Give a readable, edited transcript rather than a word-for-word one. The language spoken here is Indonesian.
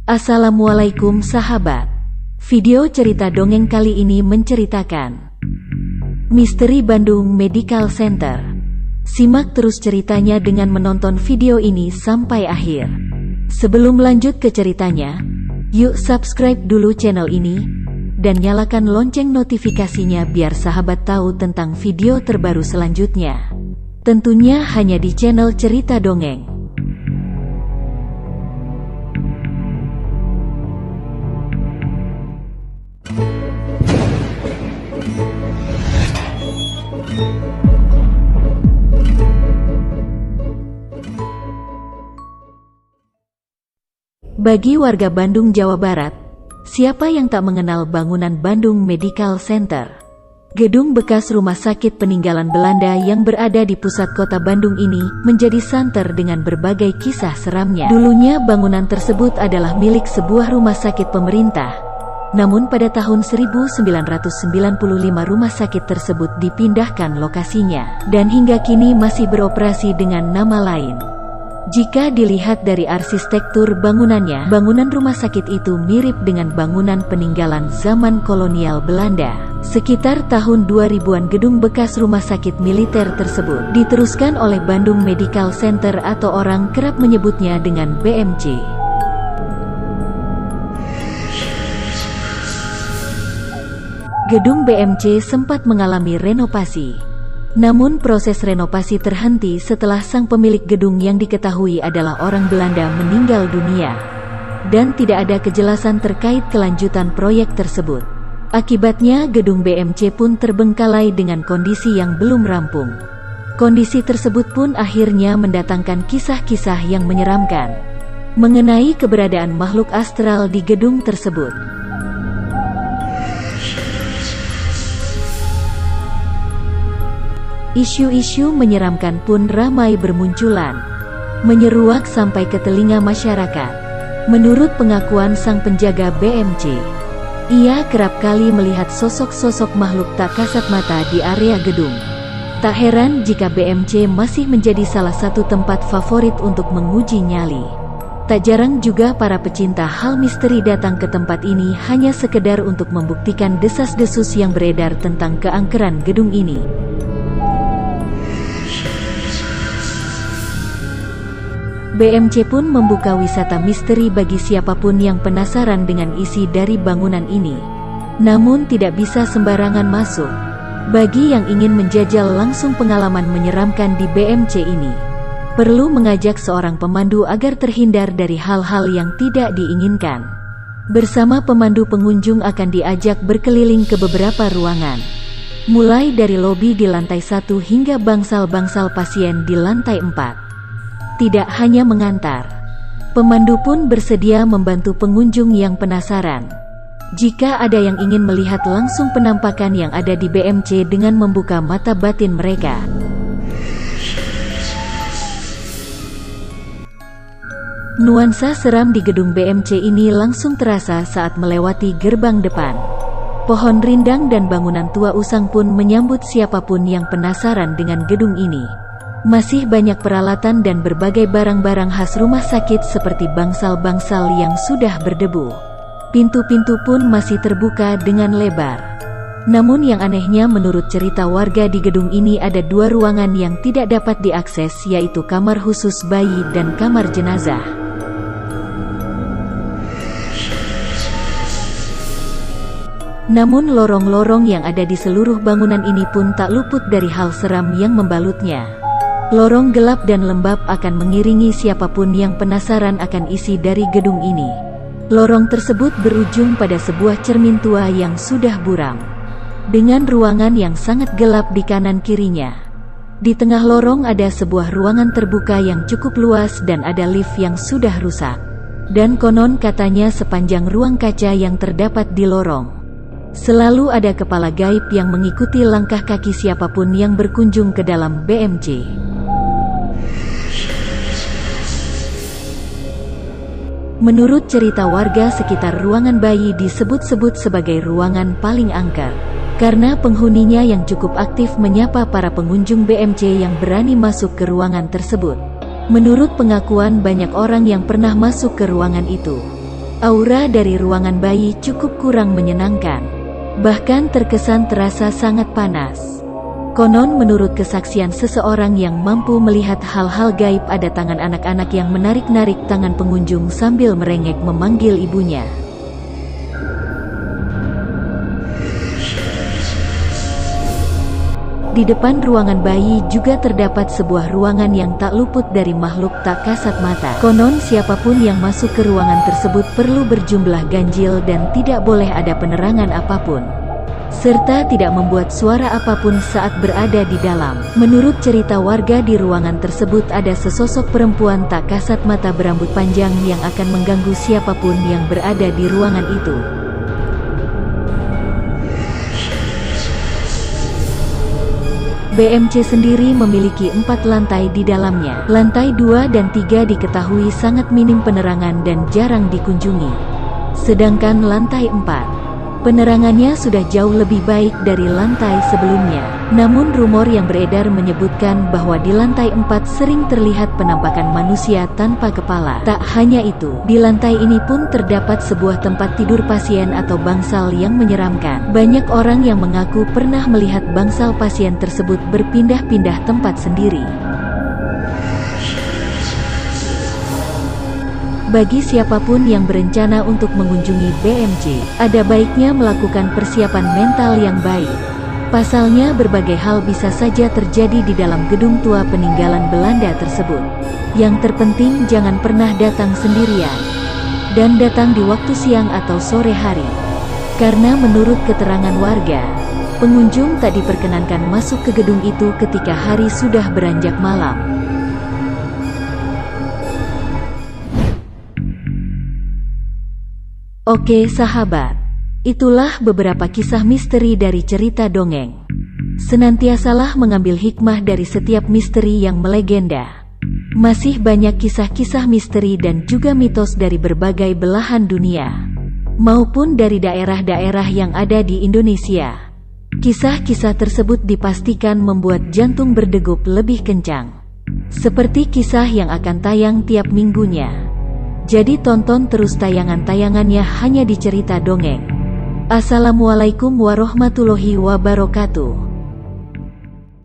Assalamualaikum sahabat. Video cerita dongeng kali ini menceritakan Misteri Bandung Medical Center. Simak terus ceritanya dengan menonton video ini sampai akhir. Sebelum lanjut ke ceritanya, yuk subscribe dulu channel ini dan nyalakan lonceng notifikasinya biar sahabat tahu tentang video terbaru selanjutnya. Tentunya hanya di channel Cerita Dongeng. Bagi warga Bandung, Jawa Barat, siapa yang tak mengenal bangunan Bandung Medical Center? Gedung bekas rumah sakit peninggalan Belanda yang berada di pusat kota Bandung ini menjadi santer dengan berbagai kisah seramnya. Dulunya bangunan tersebut adalah milik sebuah rumah sakit pemerintah. Namun pada tahun 1995 rumah sakit tersebut dipindahkan lokasinya dan hingga kini masih beroperasi dengan nama lain. Jika dilihat dari arsitektur bangunannya, bangunan rumah sakit itu mirip dengan bangunan peninggalan zaman kolonial Belanda. Sekitar tahun 2000-an gedung bekas rumah sakit militer tersebut diteruskan oleh Bandung Medical Center atau orang kerap menyebutnya dengan BMC. Gedung BMC sempat mengalami renovasi. Namun proses renovasi terhenti setelah sang pemilik gedung yang diketahui adalah orang Belanda meninggal dunia. Dan tidak ada kejelasan terkait kelanjutan proyek tersebut. Akibatnya gedung BMC pun terbengkalai dengan kondisi yang belum rampung. Kondisi tersebut pun akhirnya mendatangkan kisah-kisah yang menyeramkan mengenai keberadaan makhluk astral di gedung tersebut. Isu-isu menyeramkan pun ramai bermunculan, menyeruak sampai ke telinga masyarakat. Menurut pengakuan sang penjaga BMC, ia kerap kali melihat sosok-sosok makhluk tak kasat mata di area gedung. Tak heran jika BMC masih menjadi salah satu tempat favorit untuk menguji nyali. Tak jarang juga para pecinta hal misteri datang ke tempat ini hanya sekedar untuk membuktikan desas-desus yang beredar tentang keangkeran gedung ini. BMC pun membuka wisata misteri bagi siapapun yang penasaran dengan isi dari bangunan ini. Namun tidak bisa sembarangan masuk. Bagi yang ingin menjajal langsung pengalaman menyeramkan di BMC ini, perlu mengajak seorang pemandu agar terhindar dari hal-hal yang tidak diinginkan. Bersama pemandu, pengunjung akan diajak berkeliling ke beberapa ruangan, mulai dari lobi di lantai 1 hingga bangsal-bangsal pasien di lantai 4. Tidak hanya mengantar, pemandu pun bersedia membantu pengunjung yang penasaran. Jika ada yang ingin melihat langsung penampakan yang ada di BMC dengan membuka mata batin mereka. Nuansa seram di gedung BMC ini langsung terasa saat melewati gerbang depan. Pohon rindang dan bangunan tua usang pun menyambut siapapun yang penasaran dengan gedung ini. Masih banyak peralatan dan berbagai barang-barang khas rumah sakit seperti bangsal-bangsal yang sudah berdebu. Pintu-pintu pun masih terbuka dengan lebar. Namun yang anehnya, menurut cerita warga, di gedung ini ada 2 ruangan yang tidak dapat diakses, yaitu kamar khusus bayi dan kamar jenazah. Namun lorong-lorong yang ada di seluruh bangunan ini pun tak luput dari hal seram yang membalutnya. Lorong gelap dan lembab akan mengiringi siapapun yang penasaran akan isi dari gedung ini. Lorong tersebut berujung pada sebuah cermin tua yang sudah buram, dengan ruangan yang sangat gelap di kanan kirinya. Di tengah lorong ada sebuah ruangan terbuka yang cukup luas dan ada lift yang sudah rusak. Dan konon katanya sepanjang ruang kaca yang terdapat di lorong, selalu ada kepala gaib yang mengikuti langkah kaki siapapun yang berkunjung ke dalam BMC. Menurut cerita warga sekitar, ruangan bayi disebut-sebut sebagai ruangan paling angker, karena penghuninya yang cukup aktif menyapa para pengunjung BMC yang berani masuk ke ruangan tersebut. Menurut pengakuan banyak orang yang pernah masuk ke ruangan itu, aura dari ruangan bayi cukup kurang menyenangkan. Bahkan terkesan terasa sangat panas. Konon menurut kesaksian seseorang yang mampu melihat hal-hal gaib, ada tangan anak-anak yang menarik-narik tangan pengunjung sambil merengek memanggil ibunya. Di depan ruangan bayi juga terdapat sebuah ruangan yang tak luput dari makhluk tak kasat mata. Konon siapapun yang masuk ke ruangan tersebut perlu berjumlah ganjil dan tidak boleh ada penerangan apapun, serta tidak membuat suara apapun saat berada di dalam. Menurut cerita warga, di ruangan tersebut ada sesosok perempuan tak kasat mata berambut panjang yang akan mengganggu siapapun yang berada di ruangan itu. BMC sendiri memiliki 4 lantai di dalamnya. Lantai 2 dan 3 diketahui sangat minim penerangan dan jarang dikunjungi. Sedangkan lantai 4, penerangannya sudah jauh lebih baik dari lantai sebelumnya. Namun rumor yang beredar menyebutkan bahwa di lantai 4 sering terlihat penampakan manusia tanpa kepala. Tak hanya itu, di lantai ini pun terdapat sebuah tempat tidur pasien atau bangsal yang menyeramkan. Banyak orang yang mengaku pernah melihat bangsal pasien tersebut berpindah-pindah tempat sendiri. Bagi siapapun yang berencana untuk mengunjungi BMC, ada baiknya melakukan persiapan mental yang baik. Pasalnya berbagai hal bisa saja terjadi di dalam gedung tua peninggalan Belanda tersebut. Yang terpenting jangan pernah datang sendirian, dan datang di waktu siang atau sore hari. Karena menurut keterangan warga, pengunjung tak diperkenankan masuk ke gedung itu ketika hari sudah beranjak malam. Oke sahabat, itulah beberapa kisah misteri dari cerita dongeng. Senantiasalah mengambil hikmah dari setiap misteri yang melegenda. Masih banyak kisah-kisah misteri dan juga mitos dari berbagai belahan dunia, maupun dari daerah-daerah yang ada di Indonesia. Kisah-kisah tersebut dipastikan membuat jantung berdegup lebih kencang, seperti kisah yang akan tayang tiap minggunya. Jadi tonton terus tayangan-tayangannya hanya di Cerita Dongeng. Assalamualaikum warahmatullahi wabarakatuh.